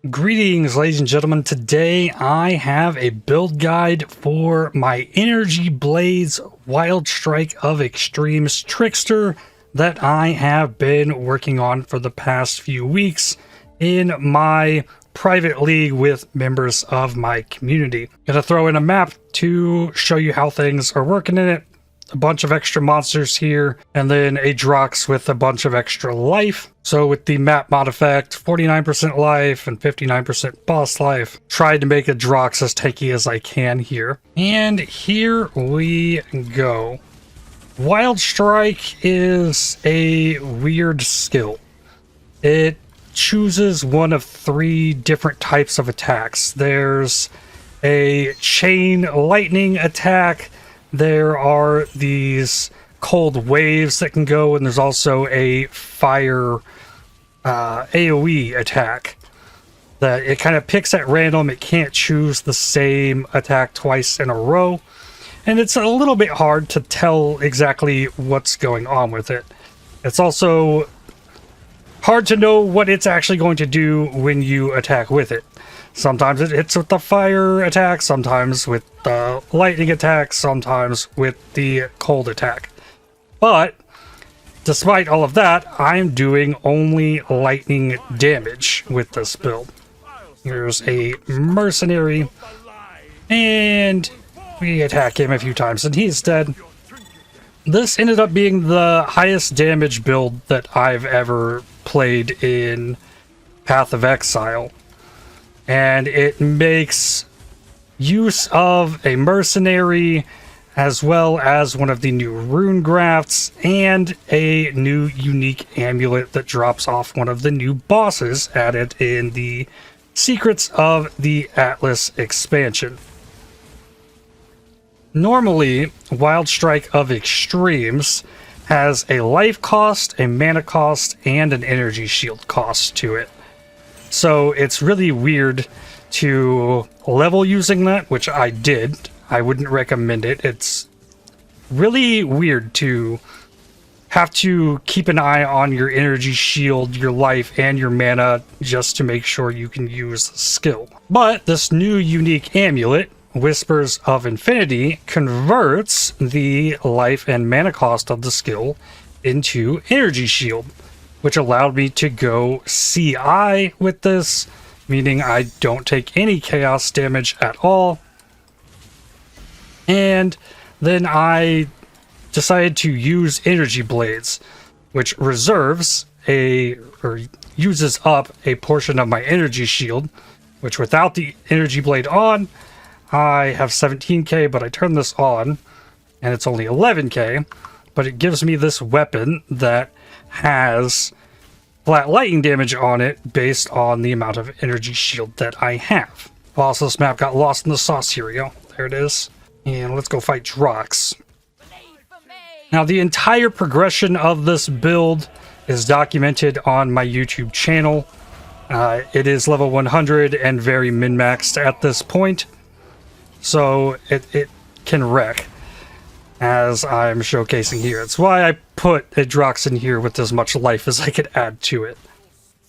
Greetings, ladies and gentlemen. Today I have a build guide for my Energy Blades Wild Strike of Extremes Trickster that I have been working on for the past few weeks in my private league with members of my community. Gonna throw in a map to show you how things are working in it. A bunch of extra monsters here, and then a Drox with a bunch of extra life. So with the map mod effect, 49% life and 59% boss life, tried to make a Drox as tanky as I can here. And here we go. Wild Strike is a weird skill. It chooses one of three different types of attacks. There's a chain lightning attack. There are these cold waves that can go, and there's also a fire AoE attack that it kind of picks at random. It can't choose the same attack twice in a row, and it's a little bit hard to tell exactly what's going on with it. It's also hard to know what it's actually going to do when you attack with it. Sometimes it hits with the fire attack, sometimes with the lightning attack, sometimes with the cold attack. But despite all of that, I'm doing only lightning damage with this build. Here's a Mercenary, and we attack him a few times and he's dead. This ended up being the highest damage build that I've ever played in Path of Exile. And it makes use of a Mercenary as well as one of the new rune grafts and a new unique amulet that drops off one of the new bosses added in the Secrets of the Atlas expansion. Normally, Wild Strike of Extremes has a life cost, a mana cost, and an energy shield cost to it. So it's really weird to level using that, which I did. I wouldn't recommend it. It's really weird to have to keep an eye on your energy shield, your life, and your mana just to make sure you can use the skill. But this new unique amulet, Whispers of Infinity, converts the life and mana cost of the skill into energy shield, which allowed me to go CI with this, meaning I don't take any chaos damage at all. And then I decided to use Energy Blades, which reserves or uses up a portion of my energy shield, which without the energy blade on, I have 17k, but I turn this on and it's only 11k, but it gives me this weapon that has flat lightning damage on it based on the amount of energy shield that I have. Also, this map got lost in the sauce. Here we go. There it is. And let's go fight Drox. Now, the entire progression of this build is documented on my YouTube channel. It is level 100 and very min-maxed at this point, so it can wreck, as I'm showcasing here. It's why I put a Drox in here with as much life as I could add to it,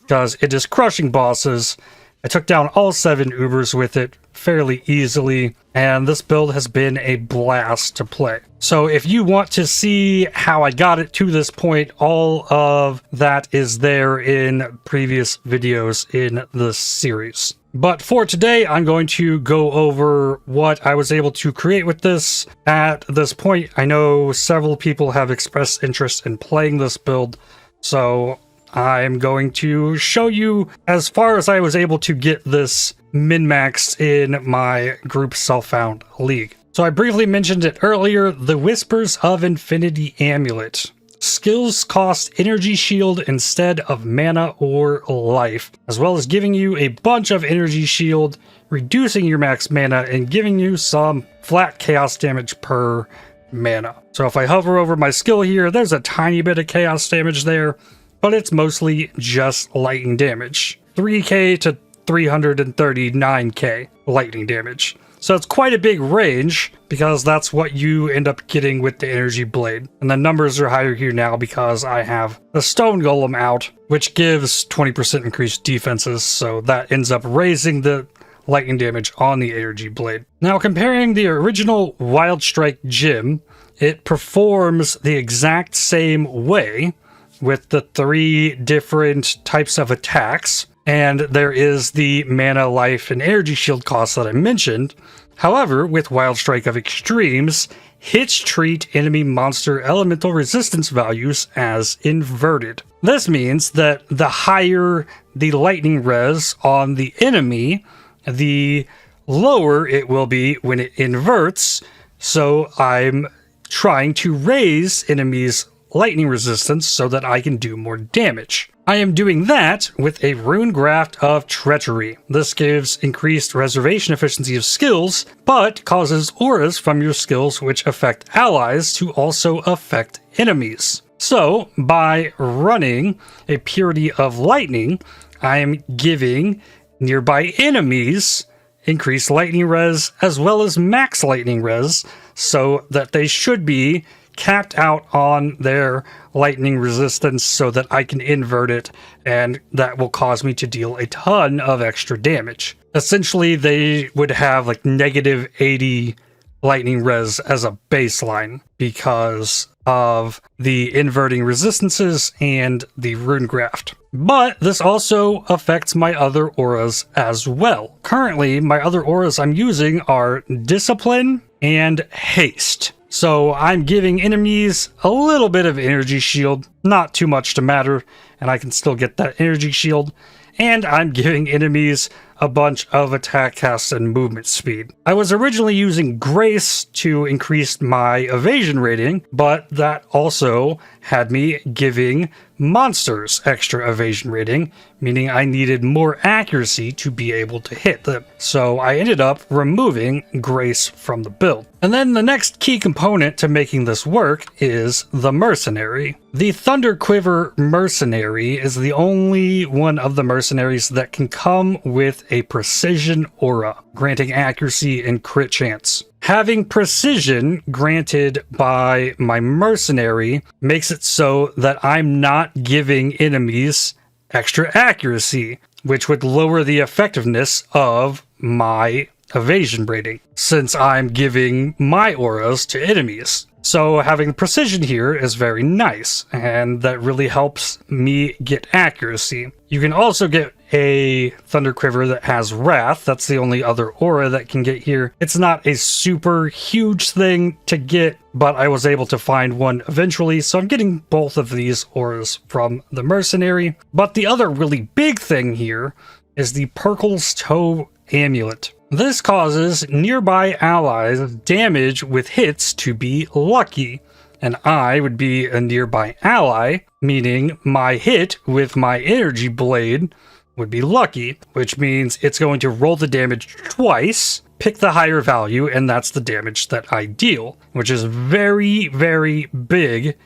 because it is crushing bosses. I took down all 7 Ubers with it fairly easily, and this build has been a blast to play. So if you want to see how I got it to this point, all of that is there in previous videos in this series. But for today, I'm going to go over what I was able to create with this. At this point, I know several people have expressed interest in playing this build, so I'm going to show you as far as I was able to get this min-maxed in my group self-found league. So I briefly mentioned it earlier, the Whispers of Infinity Amulet. Skills cost energy shield instead of mana or life, as well as giving you a bunch of energy shield, reducing your max mana, and giving you some flat chaos damage per mana. So if I hover over my skill here, there's a tiny bit of chaos damage there, but it's mostly just lightning damage. 3k to 339k lightning damage. So it's quite a big range because that's what you end up getting with the energy blade. And the numbers are higher here now because I have the stone golem out, which gives 20% increased defenses. So that ends up raising the lightning damage on the energy blade. Now comparing the original Wild Strike gem, it performs the exact same way with the 3 different types of attacks. And there is the mana, life, and energy shield cost that I mentioned. However, with Wild Strike of Extremes, hits treat enemy monster elemental resistance values as inverted. This means that the higher the lightning res on the enemy, the lower it will be when it inverts. So I'm trying to raise enemies' lightning resistance so that I can do more damage. I am doing that with a Rune Graft of Treachery. This gives increased reservation efficiency of skills, but causes auras from your skills which affect allies to also affect enemies. So, by running a Purity of Lightning, I am giving nearby enemies increased lightning res as well as max lightning res, so that they should be capped out on their lightning resistance so that I can invert it, and that will cause me to deal a ton of extra damage. Essentially, they would have like negative 80 lightning res as a baseline because of the inverting resistances and the rune graft. But this also affects my other auras as well. Currently, my other auras I'm using are Discipline and Haste. So I'm giving enemies a little bit of energy shield, not too much to matter, and I can still get that energy shield. And I'm giving enemies a bunch of attack, cast, and movement speed. I was originally using Grace to increase my evasion rating, but that also had me giving monsters extra evasion rating, meaning I needed more accuracy to be able to hit them. So I ended up removing Grace from the build. And then the next key component to making this work is the Mercenary. The Thunderquiver Mercenary is the only one of the mercenaries that can come with a precision aura, granting accuracy and crit chance. Having precision granted by my mercenary makes it so that I'm not giving enemies extra accuracy, which would lower the effectiveness of my evasion rating, since I'm giving my auras to enemies. So having precision here is very nice, and that really helps me get accuracy. You can also get a Thunderquiver that has Wrath. That's the only other aura that can get here. It's not a super huge thing to get, but I was able to find one eventually, so I'm getting both of these auras from the Mercenary. But the other really big thing here is the Perkle's Toe Amulet. This causes nearby allies damage with hits to be lucky, and I would be a nearby ally, meaning my hit with my energy blade would be lucky, which means it's going to roll the damage twice, pick the higher value, and that's the damage that I deal, which is very, very big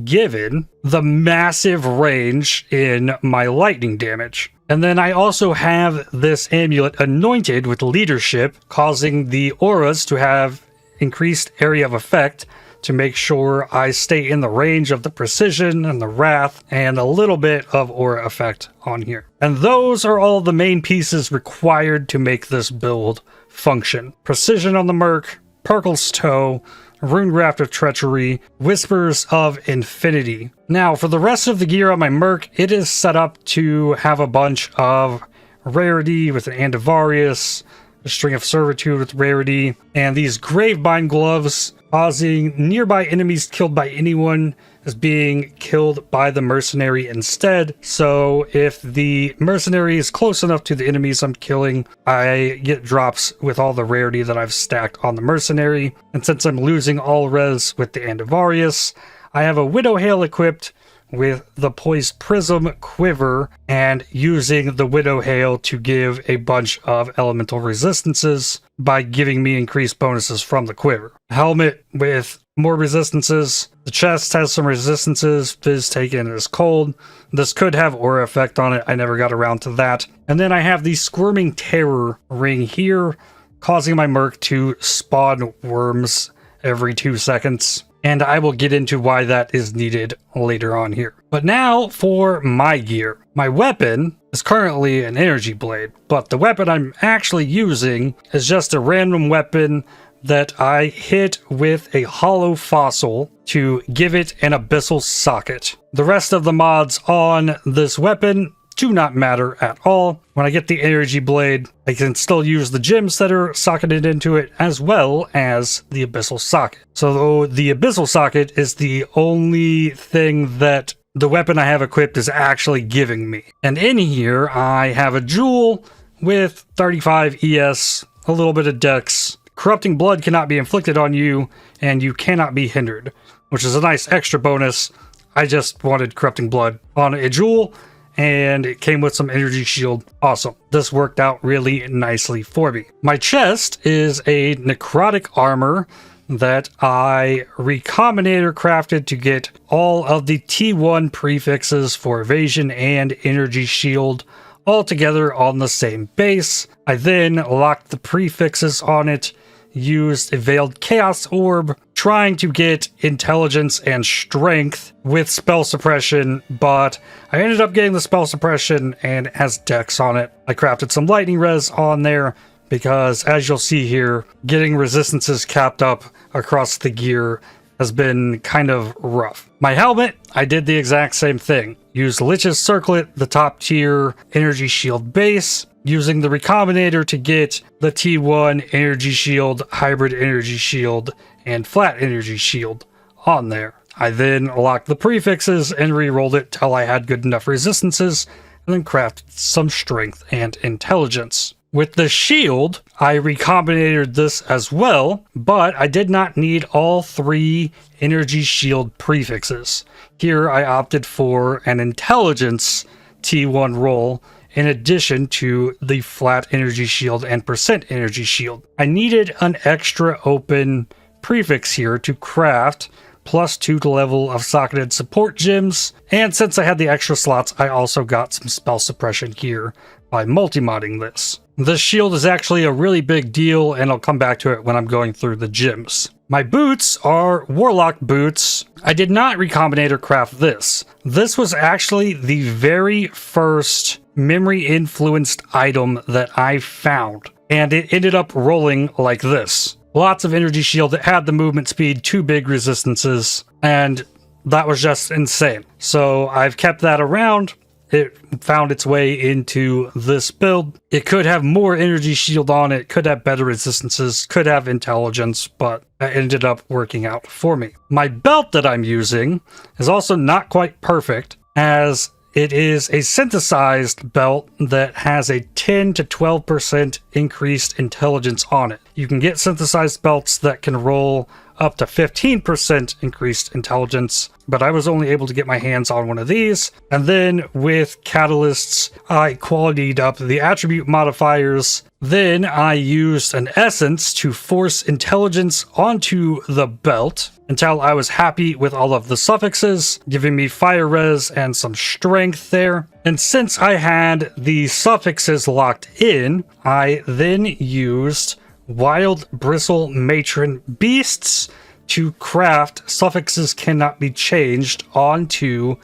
given the massive range in my lightning damage. And then I also have this amulet anointed with leadership, causing the auras to have increased area of effect to make sure I stay in the range of the precision and the wrath and a little bit of aura effect on here. And those are all the main pieces required to make this build function. Precision on the Merc, Perkle's Toe, Rune Graft of Treachery, Whispers of Infinity. Now, for the rest of the gear on my Merc, it is set up to have a bunch of rarity with an Andivarius, a String of Servitude with rarity, and these Gravebind gloves, causing nearby enemies killed by anyone as being killed by the mercenary instead. So if the mercenary is close enough to the enemies I'm killing, I get drops with all the rarity that I've stacked on the mercenary. And since I'm losing all res with the Andivarius, I have a Widow Hail equipped with the Poised Prism Quiver, and using the Widow Hail to give a bunch of elemental resistances by giving me increased bonuses from the Quiver. Helmet with more resistances. The chest has some resistances. Fizz Taken is cold. This could have aura effect on it. I never got around to that. And then I have the Squirming Terror ring here causing my Merc to spawn worms every 2 seconds. And I will get into why that is needed later on here. But now for my gear. My weapon is currently an energy blade, but the weapon I'm actually using is just a random weapon that I hit with a hollow fossil to give it an abyssal socket. The rest of the mods on this weapon do not matter at all. When I get the energy blade, I can still use the gems that are socketed into it as well as the abyssal socket. So the abyssal socket is the only thing that the weapon I have equipped is actually giving me. And in here, I have a jewel with 35 ES, a little bit of dex. Corrupting blood cannot be inflicted on you, and you cannot be hindered, which is a nice extra bonus. I just wanted corrupting blood on a jewel, and it came with some energy shield. Awesome. This worked out really nicely for me. My chest is a necrotic armor that I Recombinator crafted to get all of the T1 prefixes for evasion and energy shield all together on the same base. I then locked the prefixes on it, used a Veiled Chaos Orb, trying to get intelligence and strength with spell suppression, but I ended up getting the spell suppression and it has dex on it. I crafted some lightning res on there because, as you'll see here, getting resistances capped up across the gear has been kind of rough. My helmet, I did the exact same thing. Used Lich's Circlet, the top tier energy shield base, using the Recombinator to get the T1 energy shield, hybrid energy shield, and flat energy shield on there. I then locked the prefixes and re-rolled it till I had good enough resistances, and then crafted some strength and intelligence. With the shield, I recombinated this as well, but I did not need all 3 energy shield prefixes. Here I opted for an intelligence T1 roll in addition to the flat energy shield and percent energy shield. I needed an extra open prefix here to craft +2 to level of socketed support gems, and since I had the extra slots, I also got some spell suppression here by multi-modding this. This shield is actually a really big deal, and I'll come back to it when I'm going through the gems. My boots are Warlock boots. I did not Recombinator craft this. This was actually the very first memory-influenced item that I found, and it ended up rolling like this. Lots of energy shield that had the movement speed, 2 big resistances, and that was just insane. So I've kept that around. It found its way into this build. It could have more energy shield on it, could have better resistances, could have intelligence, but that ended up working out for me. My belt that I'm using is also not quite perfect, as it is a synthesized belt that has a 10 to 12% increased intelligence on it. You can get synthesized belts that can roll up to 15% increased intelligence, but I was only able to get my hands on one of these. And then with catalysts, I qualityed up the attribute modifiers. Then I used an essence to force intelligence onto the belt until I was happy with all of the suffixes, giving me fire res and some strength there. And since I had the suffixes locked in, I then used Wild Bristle Matron Beasts to craft suffixes cannot be changed onto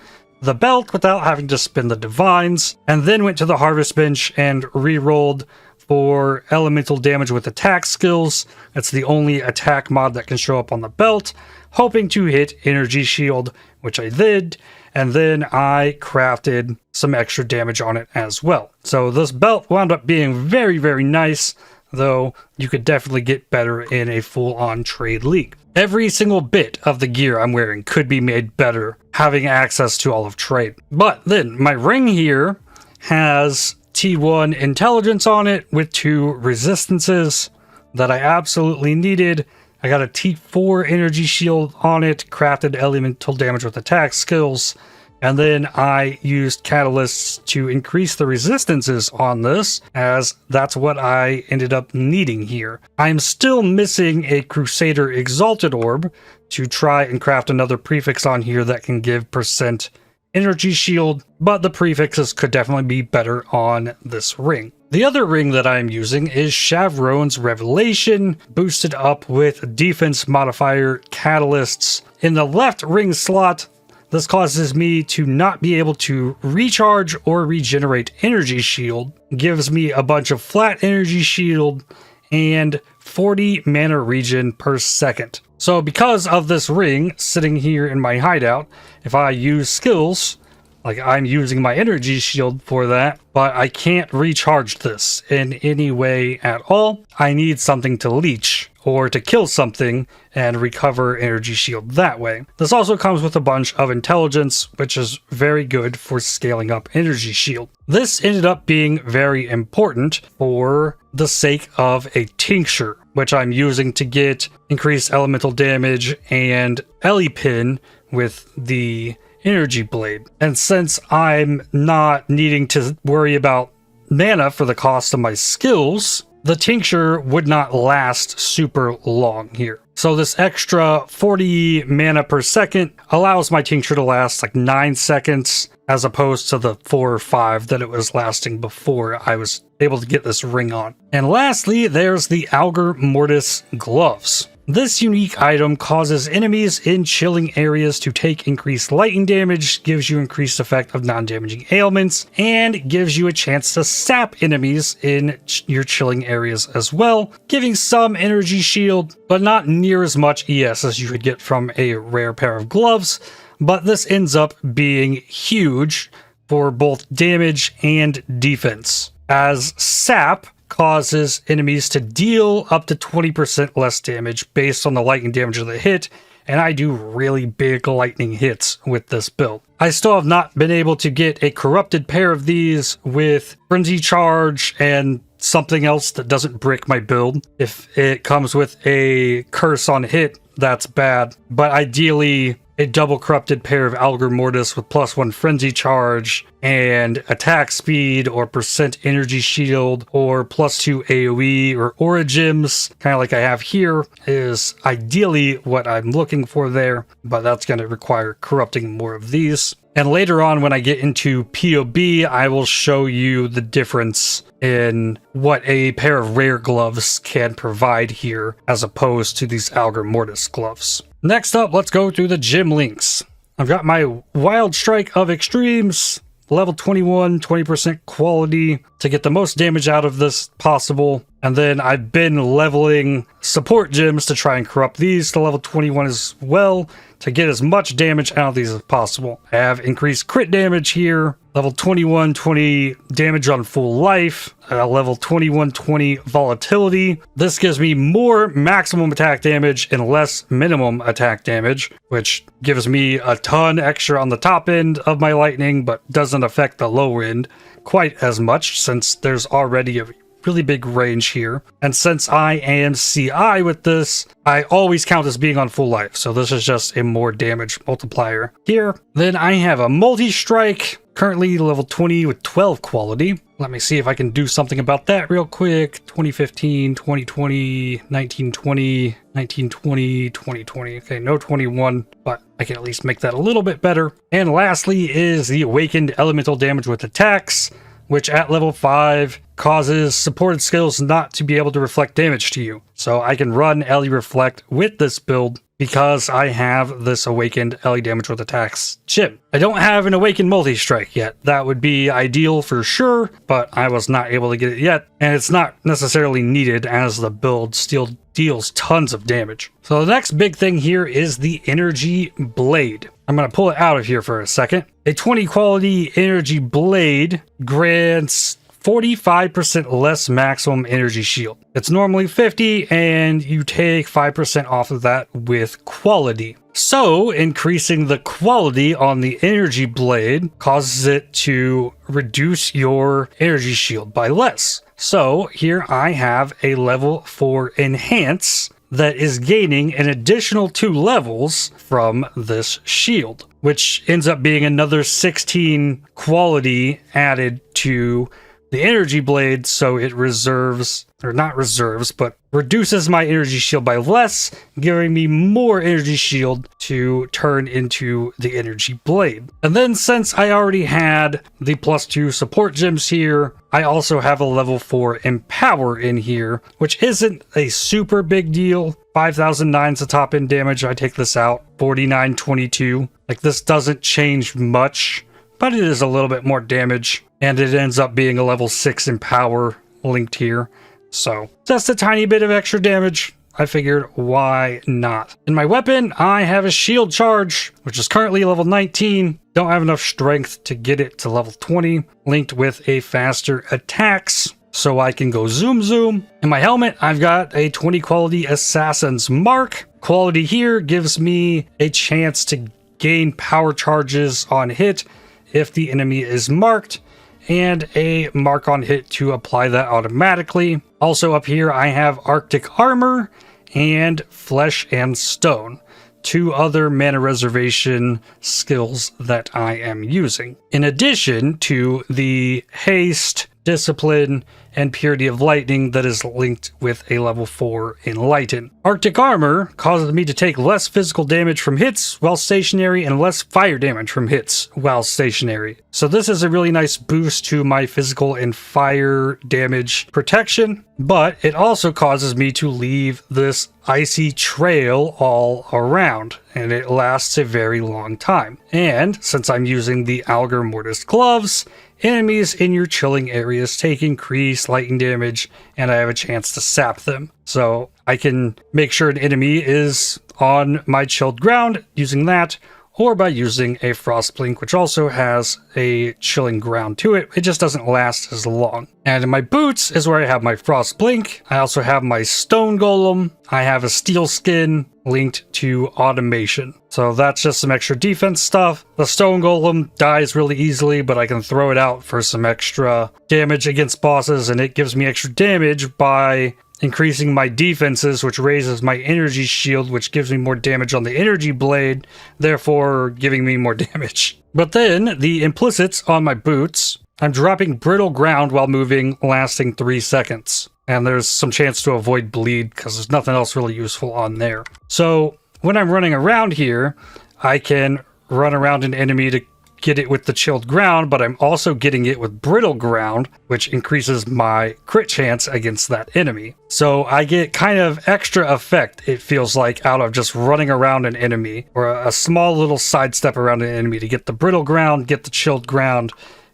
the belt without having to spin the divines, and then went to the harvest bench and re-rolled for elemental damage with attack skills. That's the only attack mod that can show up on the belt, hoping to hit energy shield, which I did, and then I crafted some extra damage on it as well. So this belt wound up being very, very nice, though you could definitely get better in a full-on trade league. Every single bit of the gear I'm wearing could be made better having access to all of trade. But then my ring here has T1 intelligence on it with 2 resistances that I absolutely needed. I got a T4 energy shield on it, crafted elemental damage with attack skills, and then I used catalysts to increase the resistances on this, as that's what I ended up needing here. I'm still missing a Crusader Exalted Orb to try and craft another prefix on here that can give percent energy shield, but the prefixes could definitely be better on this ring. The other ring that I'm using is Shavron's Revelation, boosted up with defense modifier catalysts. In the left ring slot, this causes me to not be able to recharge or regenerate energy shield, gives me a bunch of flat energy shield, and 40 mana regen per second. So because of this ring sitting here in my hideout, if I use skills, like I'm using my energy shield for that, but I can't recharge this in any way at all. I need something to leech or to kill something and recover energy shield that way. This also comes with a bunch of intelligence, which is very good for scaling up energy shield. This ended up being very important for the sake of a tincture, which I'm using to get increased elemental damage and Ellie pin with the energy blade. And since I'm not needing to worry about mana for the cost of my skills, the tincture would not last super long here. So this extra 40 mana per second allows my tincture to last like 9 seconds as opposed to the 4 or 5 that it was lasting before I was able to get this ring on. And lastly, there's the Algar Mortis gloves. This unique item causes enemies in chilling areas to take increased lightning damage, gives you increased effect of non-damaging ailments, and gives you a chance to sap enemies in your chilling areas as well, giving some energy shield, but not near as much ES as you would get from a rare pair of gloves. But this ends up being huge for both damage and defense, as sap causes enemies to deal up to 20% less damage based on the lightning damage of the hit, and I do really big lightning hits with this build. I still have not been able to get a corrupted pair of these with Frenzy Charge and something else that doesn't brick my build. If it comes with a curse on hit, that's bad, but ideally a double corrupted pair of Algar Mortis with +1 Frenzy Charge and attack speed or percent energy shield or +2 AoE or aura gems, kind of like I have here, is ideally what I'm looking for there, but that's going to require corrupting more of these. And later on, when I get into POB, I will show you the difference in what a pair of rare gloves can provide here as opposed to these Algar Mortis gloves. Next up, let's go through the gym links. I've got my Wild Strike of Extremes, level 21, 20% quality to get the most damage out of this possible. And then I've been leveling support gems to try and corrupt these to level 21 as well to get as much damage out of these as possible. I have increased crit damage here, level 21, 20 damage on full life, level 21, 20 volatility. This gives me more maximum attack damage and less minimum attack damage, which gives me a ton extra on the top end of my lightning, but doesn't affect the low end quite as much since there's already a really big range here. And since I am CI with this, I always count as being on full life. So this is just a more damage multiplier here. Then I have a multi-strike, currently level 20 with 12 quality. Let me see if I can do something about that real quick. 2015, 2020, 1920, 1920, 2020. Okay, no 21, but I can at least make that a little bit better. And lastly is the Awakened Elemental Damage with attacks, which at level 5 causes supported skills not to be able to reflect damage to you. So I can run Ellie Reflect with this build because I have this Awakened Ellie Damage with Attacks gem. I don't have an Awakened Multi-Strike yet. That would be ideal for sure, but I was not able to get it yet, and it's not necessarily needed as the build still deals tons of damage. So the next big thing here is the Energy Blade. I'm going to pull it out of here for a second. A 20 quality Energy Blade grants 45% less maximum energy shield. It's normally 50, and you take 5% off of that with quality. So increasing the quality on the Energy Blade causes it to reduce your energy shield by less. So here I have a level 4 Enhance that is gaining an additional 2 levels from this shield, which ends up being another 16 quality added to the energy blade, so it reserves, or not reserves, but reduces my energy shield by less, giving me more energy shield to turn into the energy blade. And then since I already had the +2 support gems here, I also have a level 4 empower in here, which isn't a super big deal. 5009 is the top end damage. I take this out, 4922. Like, this doesn't change much, but it is a little bit more damage, and it ends up being a level 6 empower linked here. So just a tiny bit of extra damage. I figured, why not? In my weapon, I have a shield charge, which is currently level 19. Don't have enough strength to get it to level 20, linked with a faster attacks, so I can go zoom zoom. In my helmet, I've got a 20 quality Assassin's Mark. Quality here gives me a chance to gain power charges on hit if the enemy is marked, and a mark on hit to apply that automatically. Also up here, I have Arctic Armor and Flesh and Stone, 2 other mana reservation skills that I am using, in addition to the Haste, Discipline, and Purity of Lightning that is linked with a level 4 Enlighten. Arctic Armor causes me to take less physical damage from hits while stationary and less fire damage from hits while stationary. So this is a really nice boost to my physical and fire damage protection, but it also causes me to leave this icy trail all around, and it lasts a very long time. And since I'm using the Algar Mortis gloves, enemies in your chilling areas take increased lightning damage, and I have a chance to sap them. So I can make sure an enemy is on my chilled ground using that, or by using a Frostblink, which also has a chilling ground to it. It just doesn't last as long. And in my boots is where I have my Frostblink. I also have my Stone Golem. I have a Steel Skin linked to Automation. So that's just some extra defense stuff. The Stone Golem dies really easily, but I can throw it out for some extra damage against bosses, and it gives me extra damage by increasing my defenses, which raises my energy shield, which gives me more damage on the energy blade, therefore giving me more damage. But then the implicits on my boots, I'm dropping brittle ground while moving, lasting 3 seconds. And there's some chance to avoid bleed because there's nothing else really useful on there. So when I'm running around here, I can run around an enemy to get it with the chilled ground, but I'm also getting it with brittle ground, which increases my crit chance against that enemy. So I get kind of extra effect, it feels like, out of just running around an enemy, or a small little sidestep around an enemy to get the brittle ground, get the chilled ground,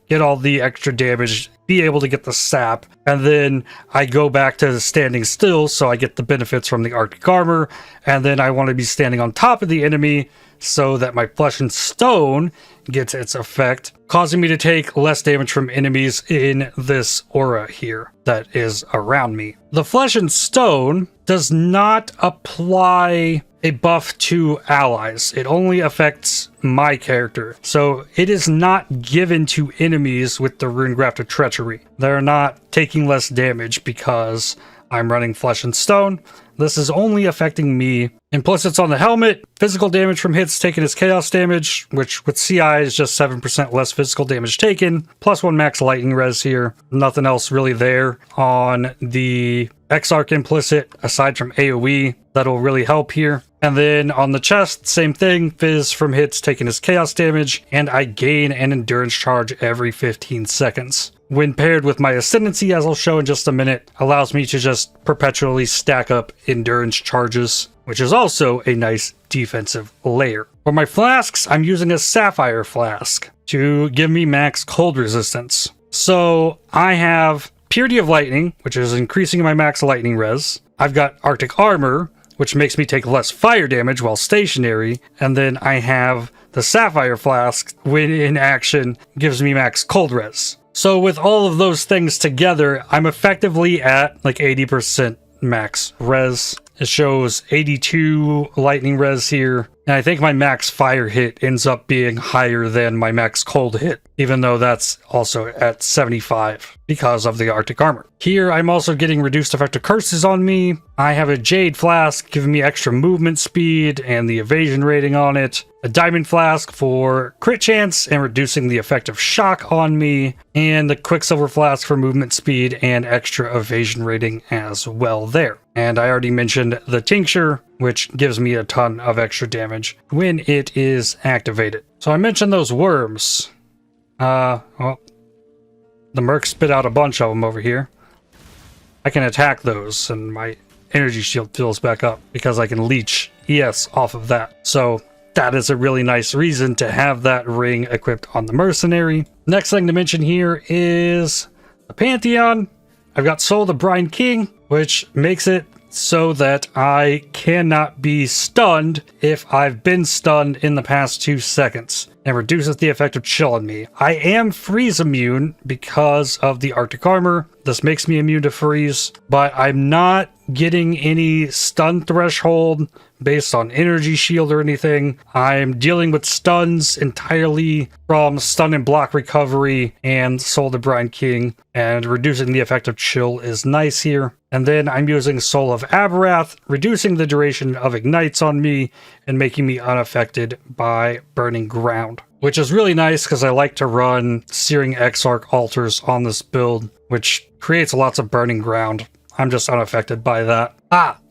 get all the extra damage, be able to get the sap, and then I go back to standing still, so I get the benefits from the Arctic Armor, and then I want to be standing on top of the enemy so that my Flesh and Stone gets its effect, causing me to take less damage from enemies in this aura here that is around me. The Flesh and Stone does not apply a buff to allies. It only affects my character. So it is not given to enemies with the Runegraft of Treachery. They're not taking less damage because I'm running Flesh and Stone. This is only affecting me. Implicits on the helmet, physical damage from hits taken as chaos damage, which with CI is just 7% less physical damage taken, +1 max lightning res here. Nothing else really there on the Exarch implicit, aside from AoE, that'll really help here. And then on the chest, same thing, Fizz from hits taken as chaos damage, and I gain an endurance charge every 15 seconds. When paired with my Ascendancy, as I'll show in just a minute, allows me to just perpetually stack up endurance charges, which is also a nice defensive layer. For my flasks, I'm using a Sapphire Flask to give me max cold resistance. So I have Purity of Lightning, which is increasing my max lightning res. I've got Arctic Armor, which makes me take less fire damage while stationary. And then I have the Sapphire Flask, when in action, gives me max cold res. So with all of those things together, I'm effectively at like 80% max res. It shows 82 lightning res here, And I think my max fire hit ends up being higher than my max cold hit, even though that's also at 75 because of the Arctic armor. Here, I'm also getting reduced effective curses on me. I have a Jade Flask giving me extra movement speed and the evasion rating on it. A Diamond Flask for crit chance and reducing the effective shock on me. And the Quicksilver Flask for movement speed and extra evasion rating as well there. And I already mentioned the Tincture, which gives me a ton of extra damage when it is activated. So I mentioned those worms. Well, the Merc spit out a bunch of them over here. I can attack those and my energy shield fills back up because I can leech ES off of that. So that is a really nice reason to have that ring equipped on the Mercenary. Next thing to mention here is the Pantheon. I've got Soul of the Brine King, which makes it so that I cannot be stunned if I've been stunned in the past 2 seconds, and reduces the effect of chill on me. I am freeze immune because of the Arctic armor. This makes me immune to freeze, but I'm not getting any stun threshold based on energy shield or anything. I'm dealing with stuns entirely from stun and block recovery and Soul of the Brine King, and reducing the effect of chill is nice here. And then I'm using Soul of Aberrath, reducing the duration of ignites on me and making me unaffected by burning ground, which is really nice because I like to run Searing Exarch altars on this build, which creates lots of burning ground. I'm just unaffected by that.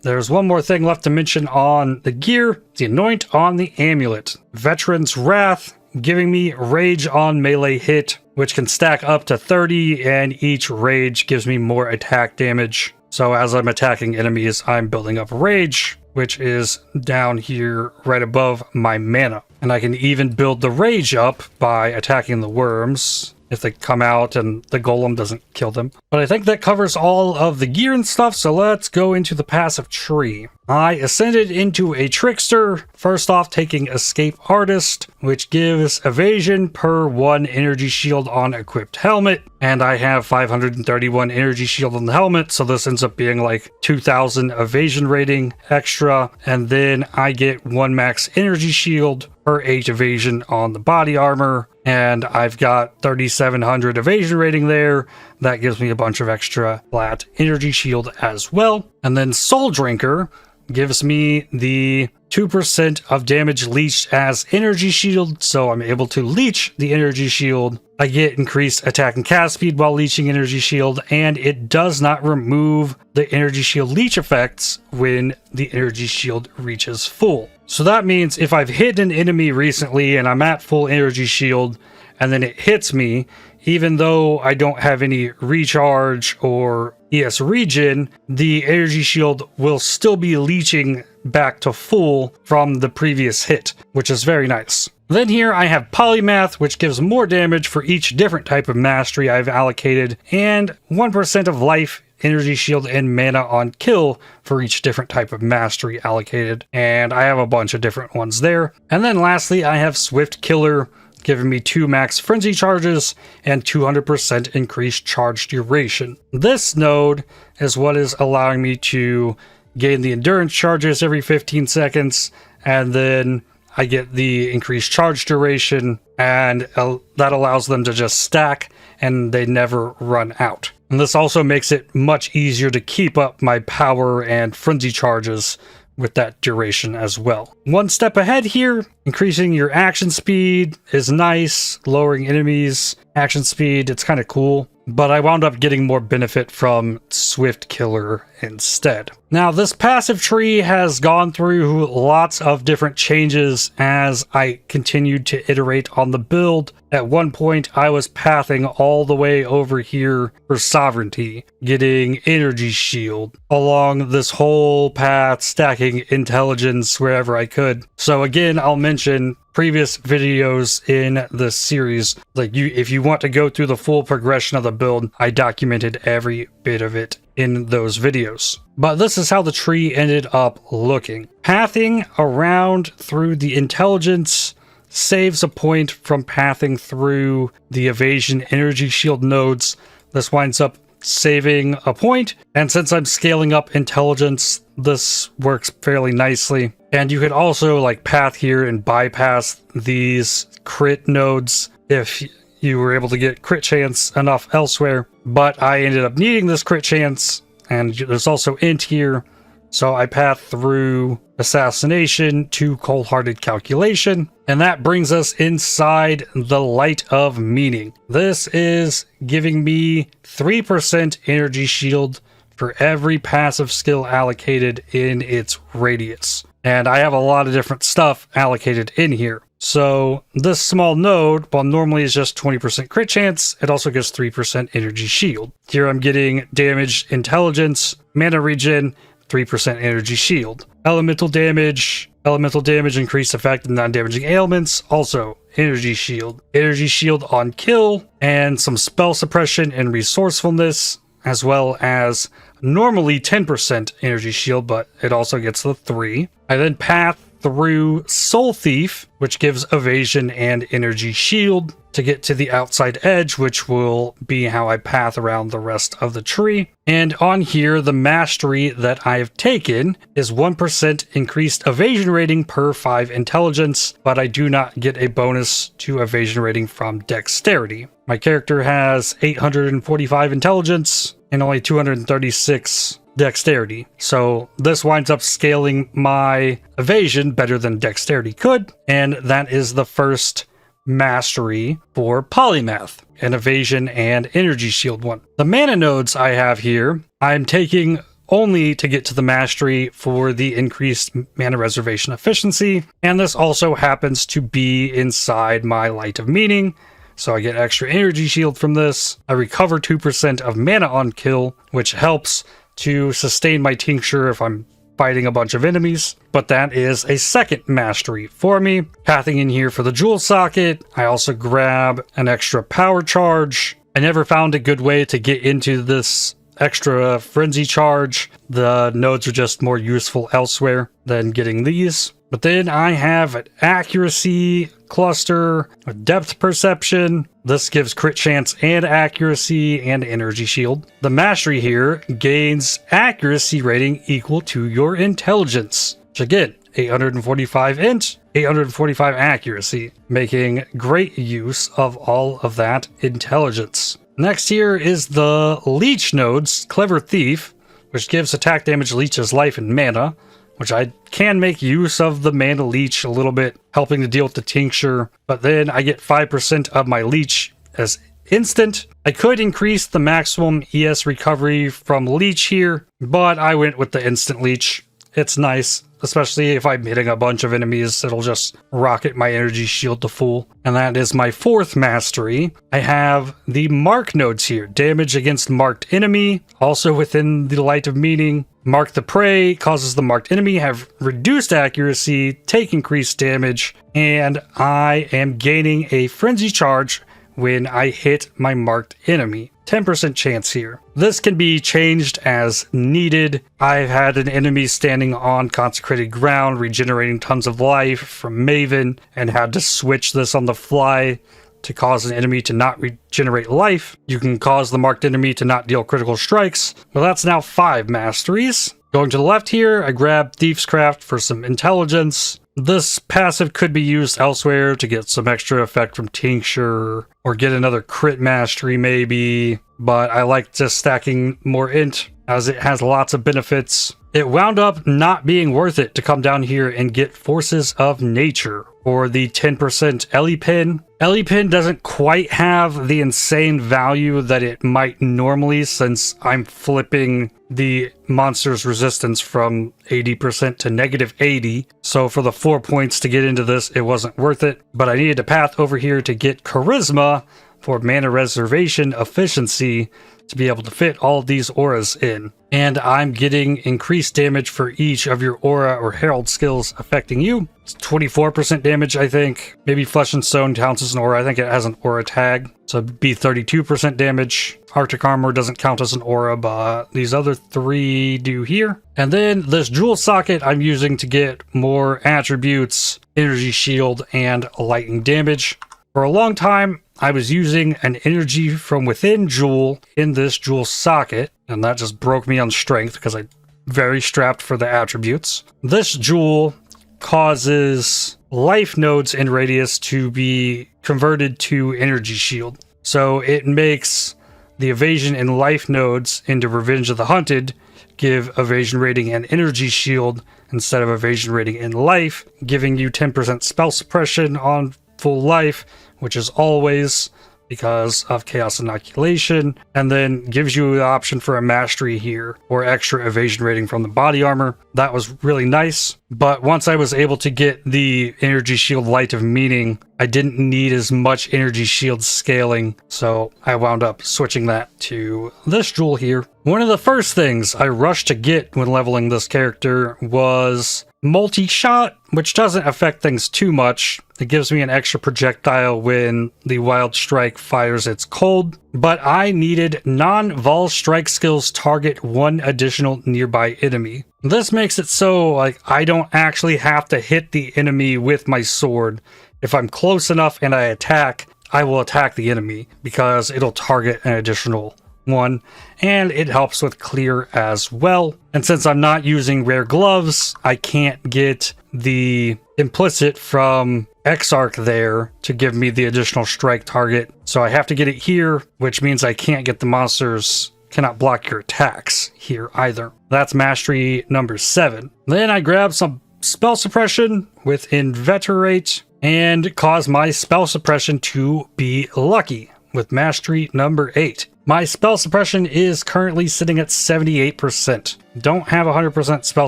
There's one more thing left to mention on the gear. The Anoint on the amulet. Veteran's Wrath, giving me rage on melee hit, which can stack up to 30, and each rage gives me more attack damage. So as I'm attacking enemies, I'm building up rage, which is down here right above my mana. And I can even build the rage up by attacking the worms if they come out and the golem doesn't kill them. But I think that covers all of the gear and stuff, so let's go into the passive tree. I ascended into a Trickster, first off taking Escape Artist, which gives evasion per 1 energy shield on equipped helmet, and I have 531 energy shield on the helmet, so this ends up being like 2000 evasion rating extra, and then I get 1 max energy shield per 8 evasion on the body armor, and I've got 3700 evasion rating there. That gives me a bunch of extra flat energy shield as well. And then Soul Drinker gives me the 2% of damage leached as energy shield, so I'm able to leech the energy shield. I get increased attack and cast speed while leeching energy shield, and it does not remove the energy shield leech effects when the energy shield reaches full. So that means if I've hit an enemy recently and I'm at full energy shield and then it hits me, even though I don't have any recharge or ES regen, the energy shield will still be leeching back to full from the previous hit, which is very nice. Then here I have Polymath, which gives more damage for each different type of mastery I've allocated, and 1% of life, energy shield, and mana on kill for each different type of mastery allocated, and I have a bunch of different ones there. And then lastly, I have Swift Killer, giving me 2 max frenzy charges and 200% increased charge duration. This node is what is allowing me to gain the endurance charges every 15 seconds, and then I get the increased charge duration, and that allows them to just stack and they never run out. And this also makes it much easier to keep up my power and frenzy charges with that duration as well. One step ahead here, increasing your action speed is nice, lowering enemies' action speed, it's kind of cool, but I wound up getting more benefit from Swift Killer instead. Now, this passive tree has gone through lots of different changes as I continued to iterate on the build. At one point, I was pathing all the way over here for Sovereignty, getting Energy Shield along this whole path, stacking Intelligence wherever I could. So again, I'll mention previous videos in the series. Like, if you want to go through the full progression of the build, I documented every bit of it in those videos. But this is how the tree ended up looking. Pathing around through the Intelligence saves a point from pathing through the evasion energy shield nodes. This winds up saving a point. And since I'm scaling up intelligence, this works fairly nicely. And you could also like path here and bypass these crit nodes if you were able to get crit chance enough elsewhere. But I ended up needing this crit chance, and there's also int here. So I path through assassination to cold-hearted calculation, and that brings us inside the Light of Meaning. This is giving me 3% energy shield for every passive skill allocated in its radius. And I have a lot of different stuff allocated in here. So this small node, while normally is just 20% crit chance, it also gives 3% energy shield. Here I'm getting damage, intelligence, mana regen, 3% energy shield. Elemental damage increased effect of non-damaging ailments, also energy shield. Energy shield on kill, and some spell suppression and resourcefulness, as well as normally 10% energy shield, but it also gets the 3. I then path through Soul Thief, which gives evasion and energy shield to get to the outside edge, which will be how I path around the rest of the tree. And on here, the mastery that I've taken is 1% increased evasion rating per 5 intelligence, but I do not get a bonus to evasion rating from dexterity. My character has 845 intelligence and only 236 dexterity. So this winds up scaling my evasion better than dexterity could, and that is the first mastery for polymath, an evasion and energy shield one. The mana nodes I have here, I'm taking only to get to the mastery for the increased mana reservation efficiency, and this also happens to be inside my Light of Meaning. So I get extra energy shield from this. I recover 2% of mana on kill, which helps to sustain my tincture if I'm fighting a bunch of enemies, but that is a second mastery for me. Pathing in here for the jewel socket, I also grab an extra power charge. I never found a good way to get into this extra frenzy charge. The nodes are just more useful elsewhere than getting these. But then I have an accuracy cluster, a depth perception. This gives crit chance and accuracy and energy shield. The mastery here gains accuracy rating equal to your intelligence, which again, 845 int, 845 accuracy, making great use of all of that intelligence. Next here is the leech nodes, Clever Thief, which gives attack damage, leeches life and mana, which I can make use of the mana leech a little bit, helping to deal with the tincture, but then I get 5% of my leech as instant. I could increase the maximum ES recovery from leech here, but I went with the instant leech. It's nice, especially if I'm hitting a bunch of enemies, it'll just rocket my energy shield to full. And that is my fourth mastery. I have the mark nodes here, damage against marked enemy, also within the Light of Meaning. Mark the prey causes the marked enemy have reduced accuracy, take increased damage, and I am gaining a frenzy charge when I hit my marked enemy. 10% chance here. This can be changed as needed. I've had an enemy standing on consecrated ground, regenerating tons of life from Maven, and had to switch this on the fly to cause an enemy to not regenerate life. You can cause the marked enemy to not deal critical strikes. Well, that's now 5 masteries. Going to the left here, I grab Thief's Craft for some intelligence. This passive could be used elsewhere to get some extra effect from Tincture, or get another crit mastery maybe, but I like just stacking more int as it has lots of benefits. It wound up not being worth it to come down here and get Forces of Nature or the 10% Ellie Pin. Ellie Pin doesn't quite have the insane value that it might normally, since I'm flipping the monster's resistance from 80% to -80. So for the 4 points to get into this, it wasn't worth it. But I needed to path over here to get Charisma for mana reservation efficiency to be able to fit all of these auras in. And I'm getting increased damage for each of your aura or herald skills affecting you. It's 24% damage, I think. Maybe Flesh and Stone counts as an aura. I think it has an aura tag. So it'd be 32% damage. Arctic Armor doesn't count as an aura, but these other 3 do here. And then this jewel socket I'm using to get more attributes, energy shield, and lightning damage. For a long time, I was using an energy from within jewel in this jewel socket, and that just broke me on strength because I'm very strapped for the attributes. This jewel causes life nodes in radius to be converted to energy shield. So it makes the evasion and life nodes into Revenge of the Hunted give evasion rating and energy shield instead of evasion rating and life, giving you 10% spell suppression on full life, which is always because of Chaos Inoculation, and then gives you the option for a mastery here or extra evasion rating from the body armor. That was really nice, but once I was able to get the energy shield Light of Meaning, I didn't need as much energy shield scaling, so I wound up switching that to this jewel here. One of the first things I rushed to get when leveling this character was multi-shot, which doesn't affect things too much. It gives me an extra projectile when the Wild Strike fires its cold, but I needed non-vol strike skills target one additional nearby enemy. This makes it so like I don't actually have to hit the enemy with my sword. If I'm close enough and I attack, I will attack the enemy because it'll target an additional one, and it helps with clear as well. And since I'm not using rare gloves, I can't get the implicit from Exarch there to give me the additional strike target, so I have to get it here, which means I can't get the monsters cannot block your attacks here either. That's mastery number 7. Then I grab some spell suppression with Inveterate and cause my spell suppression to be lucky with mastery number 8. My spell suppression is currently sitting at 78%. Don't have 100% spell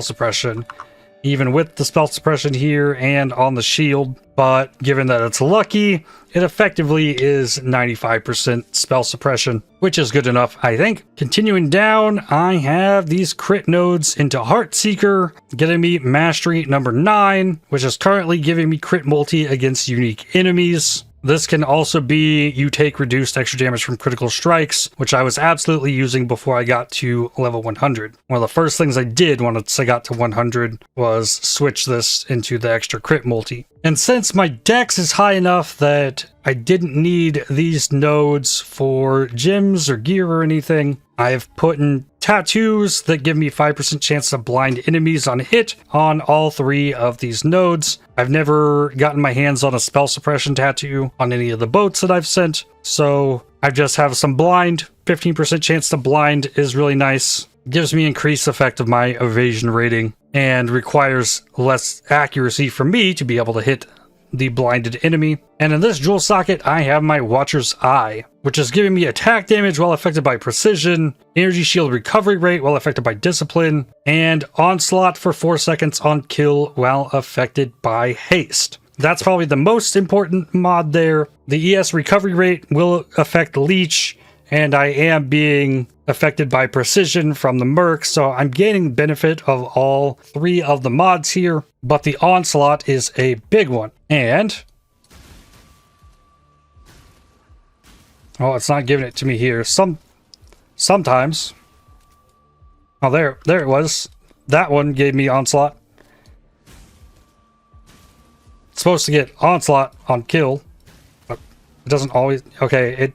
suppression, even with the spell suppression here and on the shield, but given that it's lucky, it effectively is 95% spell suppression, which is good enough, I think. Continuing down, I have these crit nodes into Heartseeker, getting me mastery number 9, which is currently giving me crit multi against unique enemies. This can also be you take reduced extra damage from critical strikes, which I was absolutely using before I got to level 100. One of the first things I did once I got to 100 was switch this into the extra crit multi. And since my dex is high enough that I didn't need these nodes for gems or gear or anything, I've put in tattoos that give me 5% chance to blind enemies on hit on all 3 of these nodes. I've never gotten my hands on a spell suppression tattoo on any of the boats that I've sent, so I just have some blind. 15% chance to blind is really nice. Gives me increased effect of my evasion rating and requires less accuracy for me to be able to hit the blinded enemy. And in this jewel socket, I have my Watcher's Eye, which is giving me attack damage while affected by precision, energy shield recovery rate while affected by discipline, and onslaught for 4 seconds on kill while affected by haste. That's probably the most important mod there. The ES recovery rate will affect leech, and I am being affected by precision from the Merc, so I'm gaining benefit of all 3 of the mods here, but the onslaught is a big one. And oh, it's not giving it to me here. Sometimes. Oh, there it was. That one gave me onslaught. It's supposed to get onslaught on kill, but it doesn't always. Okay, it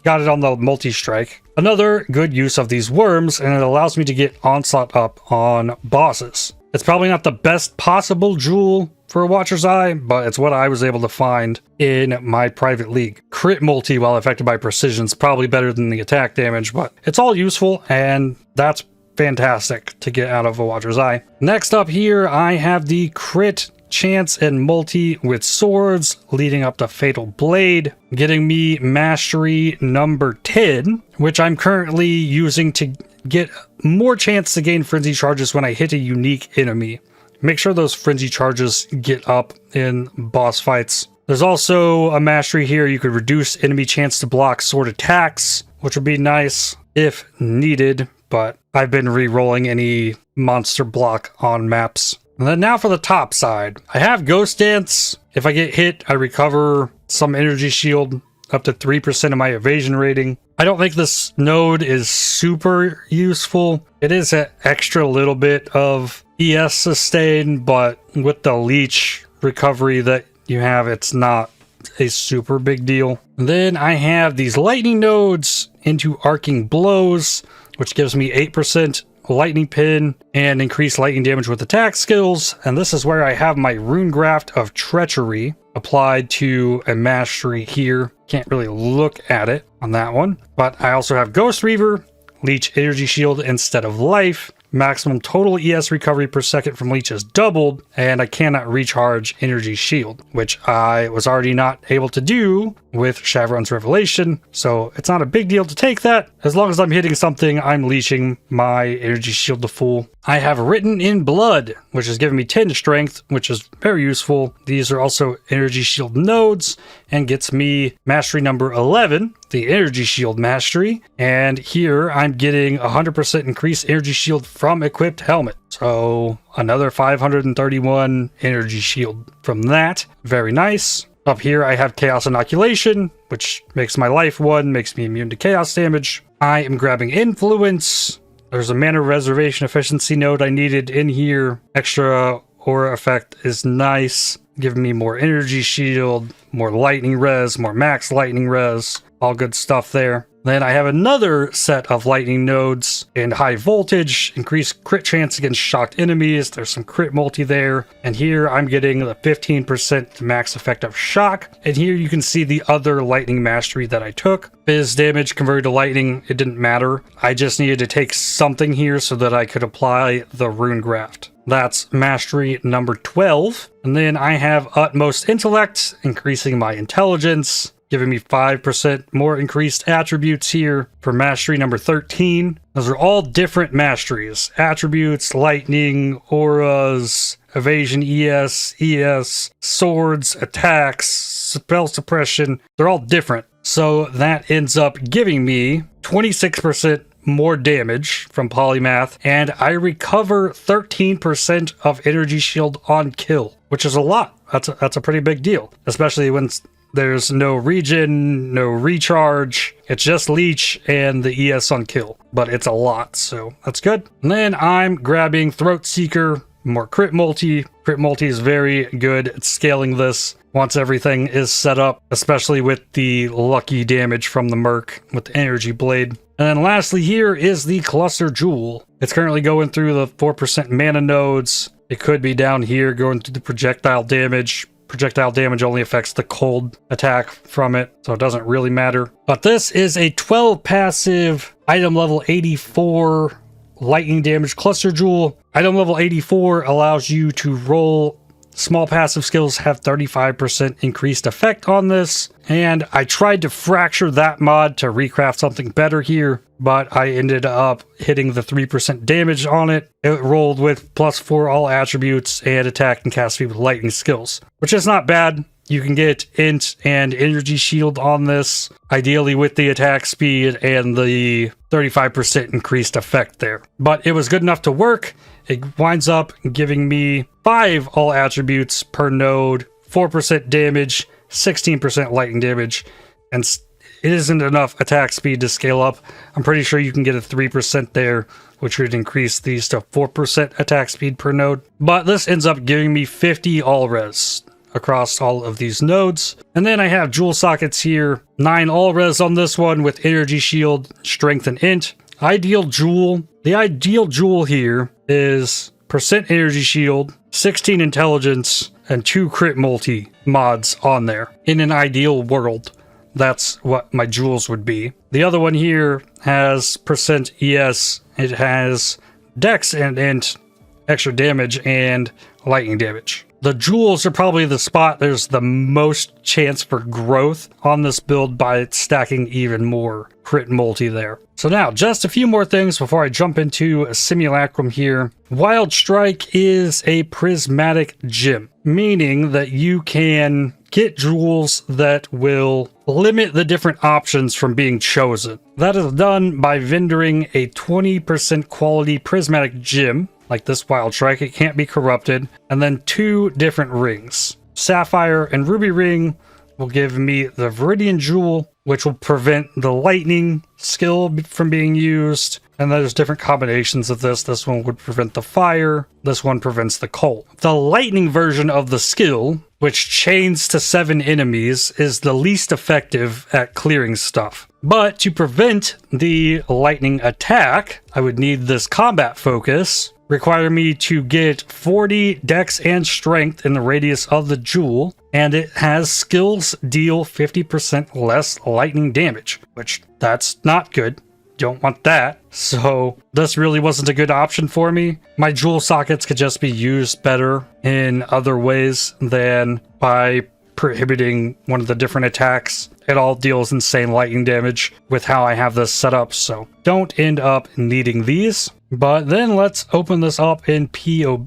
got it on the multi-strike. Another good use of these worms, and it allows me to get onslaught up on bosses. It's probably not the best possible jewel for a Watcher's Eye, but it's what I was able to find in my private league. Crit multi while affected by precision is probably better than the attack damage, but it's all useful, and that's fantastic to get out of a Watcher's Eye. Next up here, I have the crit chance and multi with swords leading up to Fatal Blade, getting me mastery number 10, which I'm currently using to get more chance to gain frenzy charges when I hit a unique enemy. Make sure those frenzy charges get up in boss fights. There's also a mastery here. You could reduce enemy chance to block sword attacks, which would be nice if needed, but I've been re-rolling any monster block on maps. And then now for the top side. I have Ghost Dance. If I get hit, I recover some energy shield, up to 3% of my evasion rating. I don't think this node is super useful. It is an extra little bit of ES sustain, but with the leech recovery that you have, it's not a super big deal. And then I have these lightning nodes into arcing blows, which gives me 8% lightning pin and increased lightning damage with attack skills. And this is where I have my rune graft of treachery applied to a mastery here. Can't really look at it on that one, but I also have Ghost Reaver, leech energy shield instead of life. Maximum total ES recovery per second from leech is doubled, and I cannot recharge energy shield, which I was already not able to do with Shavron's Revelation, so it's not a big deal to take that. As long as I'm hitting something, I'm leeching my energy shield to full. I have Written in Blood, which is giving me 10 strength, which is very useful. These are also energy shield nodes and gets me mastery number 11, the energy shield mastery. And here I'm getting 100% increased energy shield from equipped helmet. So another 531 energy shield from that. Very nice. Up here I have Chaos Inoculation, which makes my life 1, makes me immune to chaos damage. I am grabbing Influence. There's a mana reservation efficiency node I needed in here. Extra aura effect is nice, giving me more energy shield, more lightning res, more max lightning res, all good stuff there. Then I have another set of lightning nodes in high voltage, increased crit chance against shocked enemies. There's some crit multi there. And here I'm getting the 15% max effect of shock. And here you can see the other lightning mastery that I took. Fizz damage converted to lightning, it didn't matter. I just needed to take something here so that I could apply the rune graft. That's mastery number 12. And then I have Utmost Intellect, increasing my intelligence, giving me 5% more increased attributes here for mastery number 13. Those are all different masteries. Attributes, lightning, auras, evasion, ES, swords, attacks, spell suppression. They're all different. So that ends up giving me 26% more damage from polymath, and I recover 13% of energy shield on kill, which is a lot. That's a pretty big deal, especially when there's no regen, no recharge. It's just leech and the ES on kill, but it's a lot, so that's good. And then I'm grabbing Throat Seeker, more crit multi. Crit multi is very good at scaling this once everything is set up, especially with the lucky damage from the Merc with the energy blade. And then lastly here is the Cluster Jewel. It's currently going through the 4% mana nodes. It could be down here going through the projectile damage. Projectile damage only affects the cold attack from it, so it doesn't really matter. But this is a 12 passive item level 84 lightning damage cluster jewel. Item level 84 allows you to roll small passive skills, have 35% increased effect on this. And I tried to fracture that mod to recraft something better here, but I ended up hitting the 3% damage on it. It rolled with +4 all attributes and attack and cast speed with lightning skills, which is not bad. You can get int and energy shield on this, ideally with the attack speed and the 35% increased effect there. But it was good enough to work. It winds up giving me 5 all attributes per node, 4% damage, 16% lightning damage, and it isn't enough attack speed to scale up. I'm pretty sure you can get a 3% there, which would increase these to 4% attack speed per node. But this ends up giving me 50 all res across all of these nodes. And then I have jewel sockets here, 9 all res on this one with energy shield, strength, and int. Ideal jewel. The ideal jewel here is % energy shield, 16 intelligence, and 2 crit multi mods on there. In an ideal world, that's what my jewels would be. The other one here has % ES. It has dex and int, extra damage, and lightning damage. The jewels are probably the spot there's the most chance for growth on this build by stacking even more crit multi there. So now, just a few more things before I jump into a Simulacrum here. Wild Strike is a prismatic gem, meaning that you can get jewels that will limit the different options from being chosen. That is done by vendoring a 20% quality prismatic gem, like this Wild Strike. It can't be corrupted. And then 2 different rings. Sapphire and Ruby ring will give me the Viridian Jewel, which will prevent the lightning skill from being used. And there's different combinations of this. This one would prevent the fire. This one prevents the cold. The lightning version of the skill, which chains to 7 enemies, is the least effective at clearing stuff. But to prevent the lightning attack, I would need this combat focus, require me to get 40 dex and strength in the radius of the jewel, and it has skills deal 50% less lightning damage, which that's not good. Don't want that. So this really wasn't a good option for me. My jewel sockets could just be used better in other ways than by prohibiting one of the different attacks. It all deals insane lightning damage with how I have this set up, so don't end up needing these. But then let's open this up in POB.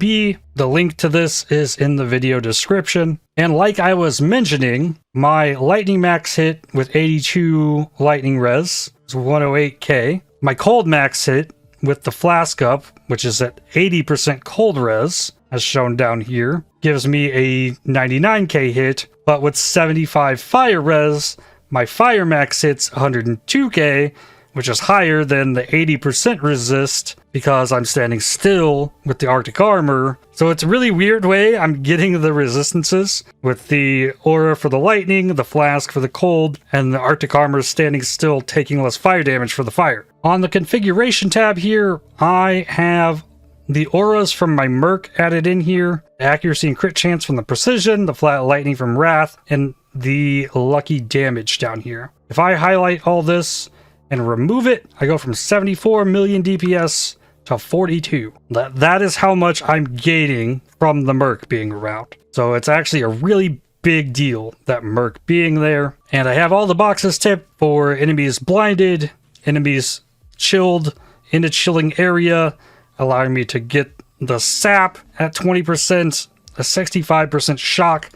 The link to this is in the video description. And like I was mentioning, my lightning max hit with 82 lightning res is 108k. My cold max hit with the flask up, which is at 80% cold res, as shown down here, gives me a 99k hit, but with 75 fire res, my fire max hits 102k, which is higher than the 80% resist because I'm standing still with the Arctic armor. So it's a really weird way I'm getting the resistances with the aura for the lightning, the flask for the cold, and the Arctic armor standing still taking less fire damage for the fire. On the configuration tab here, I have the auras from my Merc added in here, accuracy and crit chance from the precision, the flat lightning from wrath, and the lucky damage down here. If I highlight all this and remove it, I go from 74 million DPS to 42. That is how much I'm gaining from the Merc being around. So it's actually a really big deal, that Merc being there. And I have all the boxes tipped for enemies blinded, enemies chilled in a chilling area, allowing me to get the sap at 20%, a 65% shock.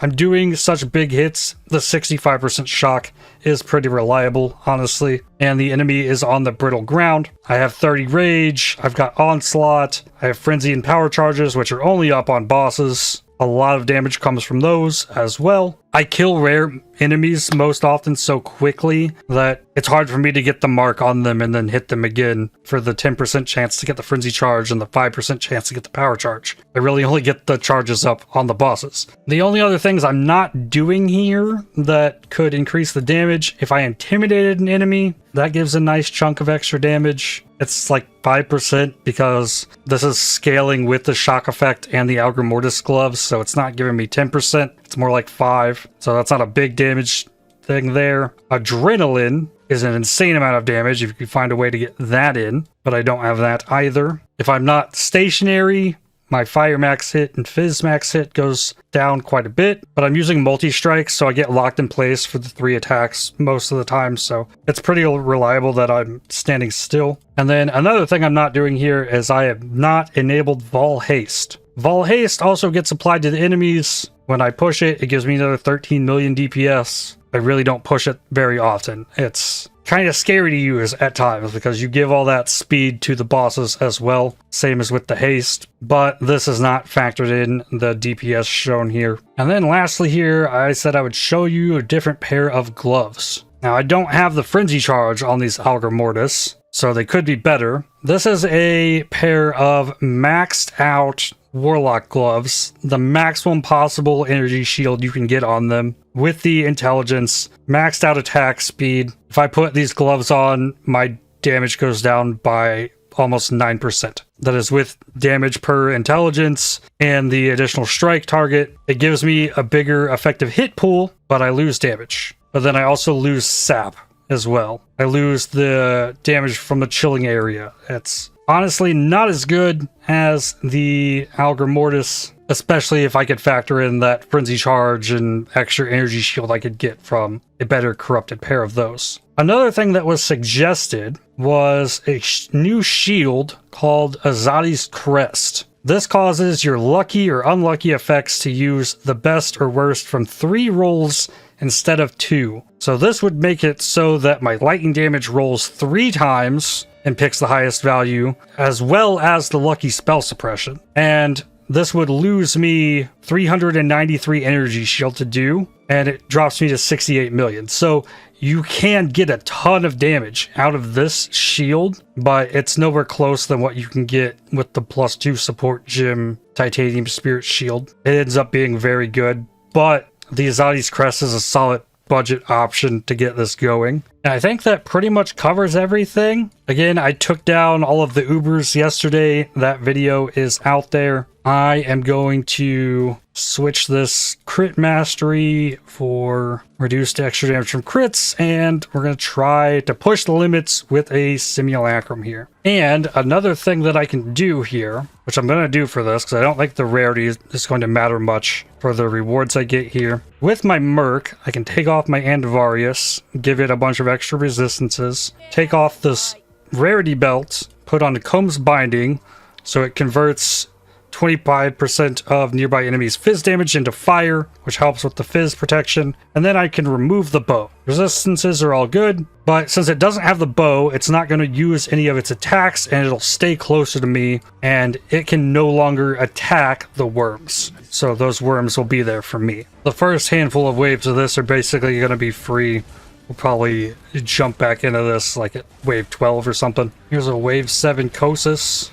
I'm doing such big hits, the 65% shock is pretty reliable, honestly. And the enemy is on the brittle ground. I have 30 rage, I've got onslaught, I have frenzy and power charges, which are only up on bosses. A lot of damage comes from those as well. I kill rare enemies most often so quickly that it's hard for me to get the mark on them and then hit them again for the 10% chance to get the frenzy charge and the 5% chance to get the power charge. I really only get the charges up on the bosses. The only other things I'm not doing here that could increase the damage, if I intimidated an enemy, that gives a nice chunk of extra damage. It's like 5% because this is scaling with the shock effect and the Algor Mortis gloves, so it's not giving me 10%, it's more like 5, so that's not a big damage thing there. Adrenaline is an insane amount of damage if you can find a way to get that in, but I don't have that either. If I'm not stationary, my fire max hit and fizz max hit goes down quite a bit, but I'm using multi-strikes, so I get locked in place for the 3 attacks most of the time, so it's pretty reliable that I'm standing still. And then another thing I'm not doing here is I have not enabled Vol Haste. Vol Haste also gets applied to the enemies. When I push it, it gives me another 13 million DPS. I really don't push it very often. It's kind of scary to use at times because you give all that speed to the bosses as well, same as with the haste, but this is not factored in the DPS shown here. And then lastly here, I said I would show you a different pair of gloves. Now I don't have the frenzy charge on these Algor Mortis, so they could be better. This is a pair of maxed out Warlock gloves, the maximum possible energy shield you can get on them with the intelligence, maxed out attack speed. If I put these gloves on, my damage goes down by almost 9%. That is with damage per intelligence and the additional strike target. It gives me a bigger effective hit pool, but I lose damage. But then I also lose sap as well. I lose the damage from the chilling area. It's honestly not as good as the Algor Mortis, especially if I could factor in that frenzy charge and extra energy shield I could get from a better corrupted pair of those. Another thing that was suggested was a new shield called Azadi's Crest. This causes your lucky or unlucky effects to use the best or worst from 3 rolls instead of 2. So this would make it so that my lightning damage rolls 3 times and picks the highest value, as well as the lucky spell suppression. And this would lose me 393 energy shield to do, and it drops me to 68 million. So you can get a ton of damage out of this shield, but it's nowhere close than what you can get with the +2 support gym titanium spirit shield. It ends up being very good, but the Azadi's Crest is a solid budget option to get this going. And I think that pretty much covers everything. Again, I took down all of the Ubers yesterday. That video is out there. I am going to switch this crit mastery for reduced extra damage from crits, and we're going to try to push the limits with a Simulacrum here. And another thing that I can do here, which I'm going to do for this because I don't think the rarity is going to matter much for the rewards I get here. With my Merc, I can take off my Andivarius, give it a bunch of extra resistances, take off this rarity belt, put on the Combs Binding, so it converts 25% of nearby enemies' fizz damage into fire, which helps with the fizz protection, and then I can remove the bow. Resistances are all good, but since it doesn't have the bow, it's not going to use any of its attacks, and it'll stay closer to me, and it can no longer attack the worms. So those worms will be there for me. The first handful of waves of this are basically going to be free. We'll probably jump back into this like at wave 12 or something. Here's a wave 7 Kosis.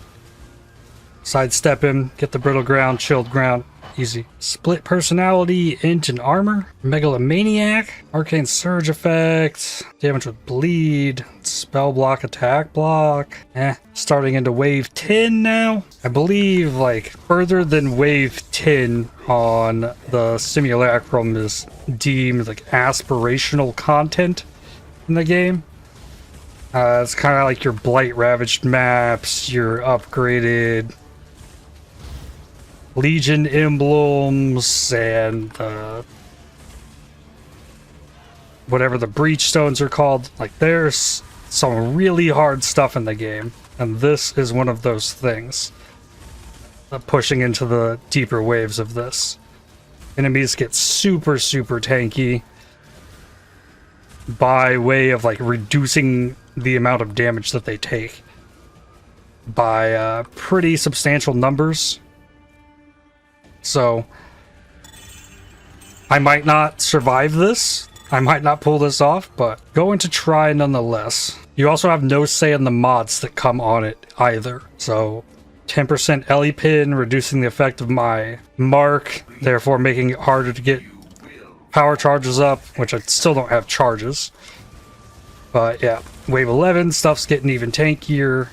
Sidestep him, get the brittle ground, chilled ground, easy. Split personality, int and armor. Megalomaniac, arcane surge effect, damage with bleed, spell block, attack block. Starting into wave 10 now. I believe like further than wave 10 on the Simulacrum is deemed like aspirational content in the game. It's kind of like your Blight Ravaged maps, your upgraded Legion emblems, and whatever the breach stones are called. Like, there's some really hard stuff in the game, and this is one of those things. Pushing into the deeper waves of this. Enemies get super tanky by way of like reducing the amount of damage that they take by pretty substantial numbers. So I might not survive this. I might not pull this off, but going to try nonetheless. You also have no say in the mods that come on it either. So 10% Ellie pin, reducing the effect of my mark, therefore making it harder to get power charges up, which I still don't have charges. But yeah, wave 11, stuff's getting even tankier.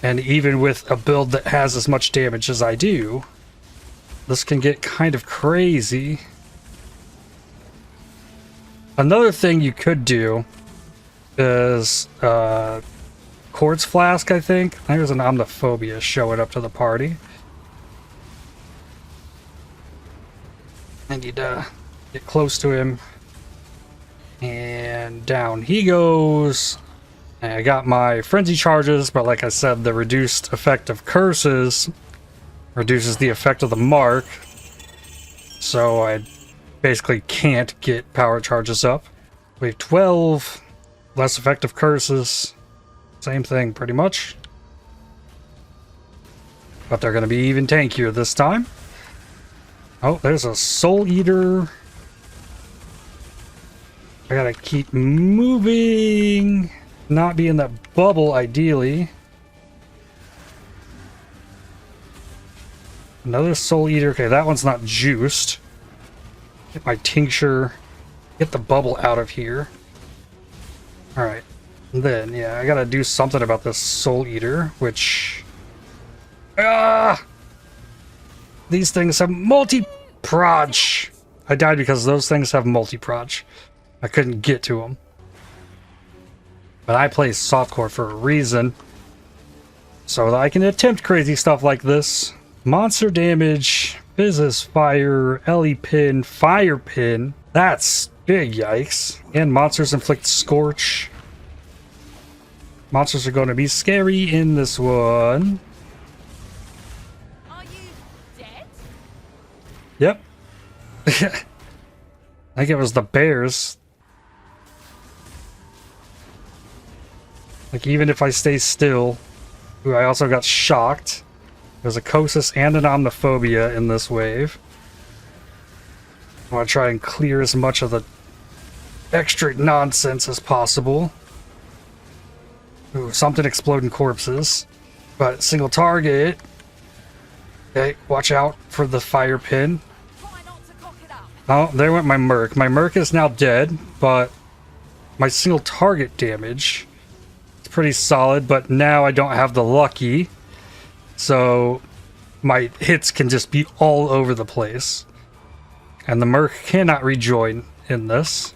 And even with a build that has as much damage as I do, this can get kind of crazy. Another thing you could do is Quartz Flask, I think. There's an Omniphobia showing up to the party. I need to get close to him. And down he goes. And I got my frenzy charges, but like I said, the reduced effect of curses reduces the effect of the mark. So I basically can't get power charges up. Wave 12, less effective curses. Same thing, pretty much. But they're going to be even tankier this time. Oh, there's a Soul Eater. I gotta keep moving. Not be in that bubble, ideally. Another Soul Eater. Okay, that one's not juiced. Get my tincture. Get the bubble out of here. Alright. Then, yeah, I gotta do something about this Soul Eater, which... These things have multi-proj. I died because those things have multi-proj. I couldn't get to them. But I play softcore for a reason. So that I can attempt crazy stuff like this. Monster damage, Fizz's Fire, Ellie Pin, Fire Pin. That's big yikes. And monsters inflict Scorch. Monsters are going to be scary in this one. Are you dead? Yep. I think it was the bears. Like, even if I stay still... Ooh, I also got shocked. There's a Kosis and an Omniphobia in this wave. I want to try and clear as much of the extra nonsense as possible. Ooh, something exploding corpses. But single target. Okay, watch out for the fire pin. Try not to cock it up. Oh, there went my Merc. My Merc is now dead, but my single target damage is pretty solid, but now I don't have the lucky. So my hits can just be all over the place. And the Merc cannot rejoin in this.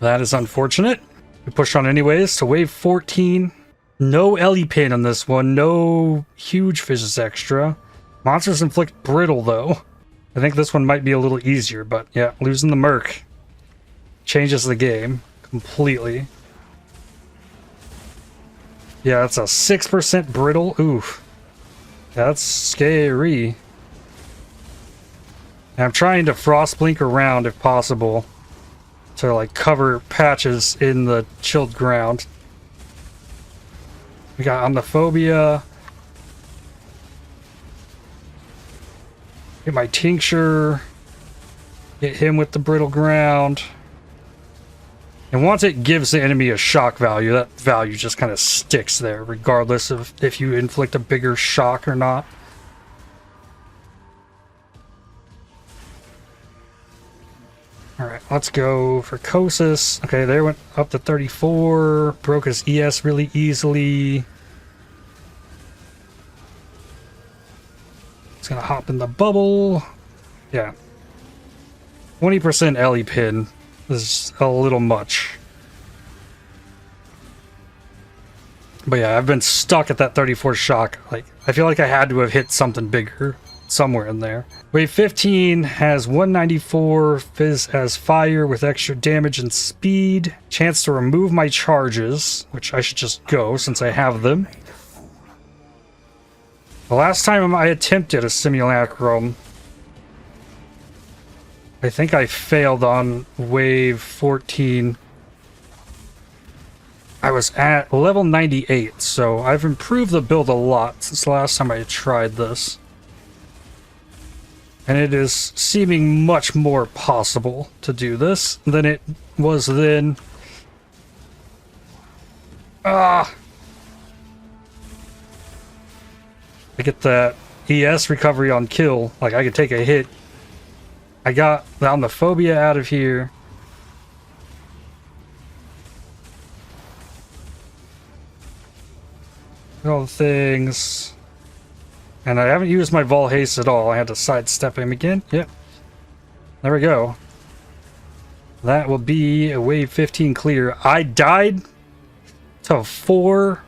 That is unfortunate. We push on anyways to wave 14. No Ellie pin on this one. No huge physics extra. Monsters inflict brittle though. I think this one might be a little easier, but yeah, losing the Merc changes the game completely. Yeah, that's a 6% brittle. Oof. That's scary. And I'm trying to frost blink around if possible to like cover patches in the chilled ground. We got Omniphobia. Get my tincture. Hit him with the brittle ground. And once it gives the enemy a shock value, that value just kind of sticks there, regardless of if you inflict a bigger shock or not. Alright, let's go for Kosis. Okay, there went up to 34. Broke his ES really easily. It's gonna hop in the bubble. Yeah. 20% Ellie pin is a little much. But yeah, I've been stuck at that 34 shock. Like, I feel like I had to have hit something bigger somewhere in there. Wave 15 has 194 Fizz as fire with extra damage and speed. Chance to remove my charges, which I should just go since I have them. The last time I attempted a Simulacrum, I think I failed on wave 14. I was at level 98, so I've improved the build a lot since the last time I tried this. And it is seeming much more possible to do this than it was then. Ah! I get that ES recovery on kill. Like, I could take a hit. I got the Omniphobia out of here. All the things. And I haven't used my Vol Haste at all. I had to sidestep him again. Yep. There we go. That will be a wave 15 clear. I died to 4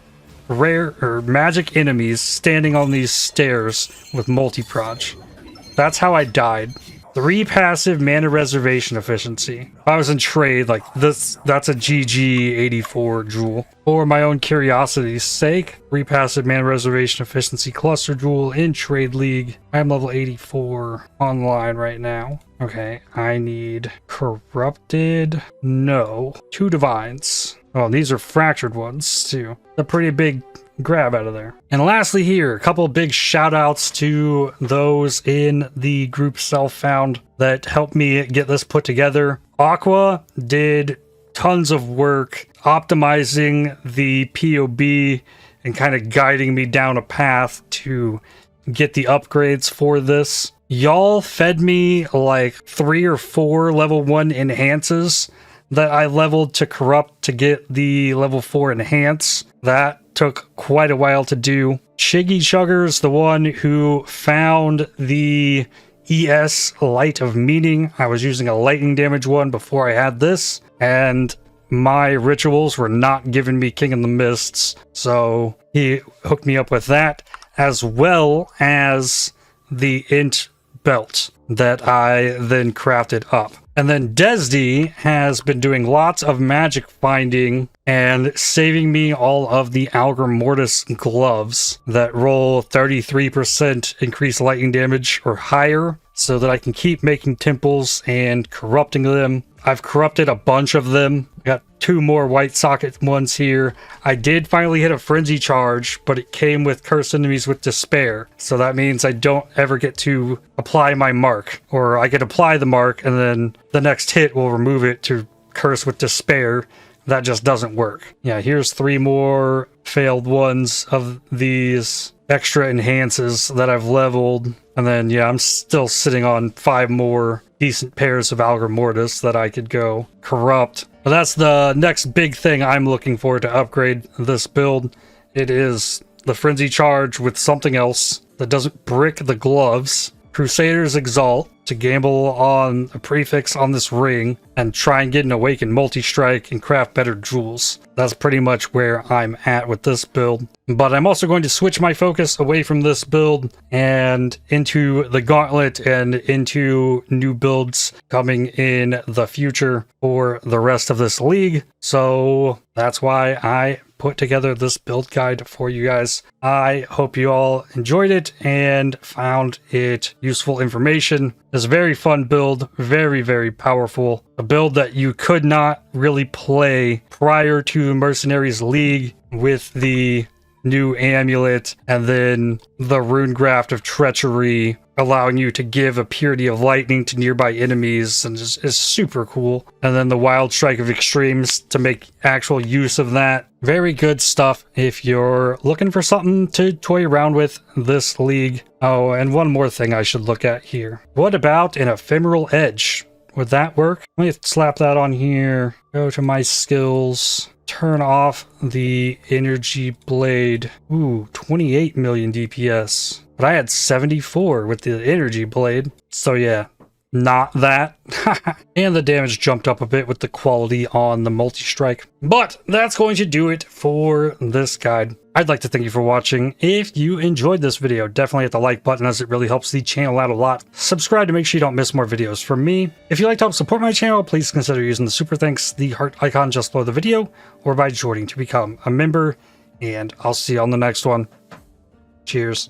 rare or magic enemies standing on these stairs with multi-proj. That's how I died. 3 passive mana reservation efficiency. If I was in trade, like this, that's a GG 84 jewel. For my own curiosity's sake, 3 passive mana reservation efficiency cluster jewel in trade league. I'm level 84 online right now. Okay, I need corrupted. No. 2 divines. Oh, these are fractured ones too. A pretty big grab out of there. And lastly here, a couple of big shout outs to those in the group self-found that helped me get this put together. Aqua did tons of work optimizing the POB and kind of guiding me down a path to get the upgrades for this. Y'all fed me like 3 or 4 level 1 enhances that I leveled to corrupt to get the level 4 enhance. That took quite a while to do. Shiggy Chugger's the one who found the ES Light of Meaning. I was using a lightning damage one before I had this, and my rituals were not giving me King in the Mists, so he hooked me up with that, as well as the Int belt that I then crafted up. And then Desdi has been doing lots of magic finding and saving me all of the Algrim Mortis gloves that roll 33% increased lightning damage or higher so that I can keep making temples and corrupting them. I've corrupted a bunch of them. I got 2 more white socket ones here. I did finally hit a frenzy charge, but it came with cursed enemies with despair. So that means I don't ever get to apply my mark, or I could apply the mark and then the next hit will remove it to curse with despair. That just doesn't work. Yeah, here's 3 more failed ones of these extra enhances that I've leveled. And then, yeah, I'm still sitting on 5 more decent pairs of Algor Mortis that I could go corrupt. But that's the next big thing I'm looking for to upgrade this build. It is the Frenzy Charge with something else that doesn't brick the gloves. Crusader's Exalt to gamble on a prefix on this ring and try and get an Awakened Multi-Strike and craft better jewels. That's pretty much where I'm at with this build. But I'm also going to switch my focus away from this build and into the Gauntlet and into new builds coming in the future for the rest of this league. So that's why I put together this build guide for you guys. I hope you all enjoyed it and found it useful information. It's a very fun build, very, very powerful. A build that you could not really play prior to Mercenaries League with the new amulet and then the rune graft of treachery allowing you to give a purity of lightning to nearby enemies, and is super cool. And then the wild strike of extremes to make actual use of that. Very good stuff if you're looking for something to toy around with this league. Oh, and one more thing I should look at here. What about an ephemeral edge? Would that work? Let me slap that on here. Go to my skills. Turn off the energy blade. Ooh, 28 million DPS. But I had 74 with the energy blade. So yeah, not that. And the damage jumped up a bit with the quality on the multi-strike. But that's going to do it for this guide. I'd like to thank you for watching. If you enjoyed this video, definitely hit the like button as it really helps the channel out a lot. Subscribe to make sure you don't miss more videos from me. If you'd like to help support my channel, please consider using the super thanks, the heart icon just below the video, or by joining to become a member. And I'll see you on the next one. Cheers.